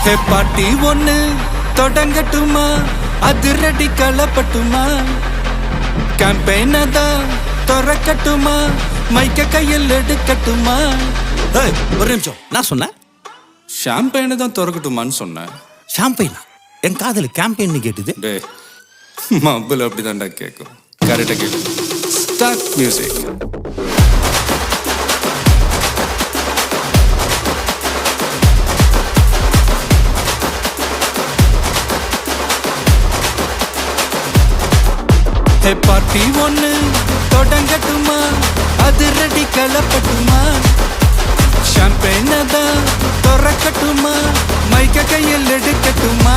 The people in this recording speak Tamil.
ஹே பாட்டி ஒண்ணு தொடங்கட்டுமா, அதிரடி களப்பட்டுமா, கேம்பெயின தான் திறக்கட்டுமா, மைக்க கையில் எடுக்கட்டுமா. ஒரு நிமிஷம், நான் சொன்னேன் ஷாம்பெயினை தான் திறக்கட்டுமான்னு சொன்னேன். ஷாம்பெயினா? என் காதல் கேம்பெயின் கேட்டுது. டே மப்பிள் அப்படிதான்டா கேட்கும். கரெக்டாக கேட்கு. Start music. ஹே பார்ட்டி ஒண்ணு தொடங்கட்டுமா, அதிரடி களப்பட்டுமா, ஷாம்பெயினை தான் திறக்கட்டுமா, மைக்க கையில் எடுக்கட்டுமா.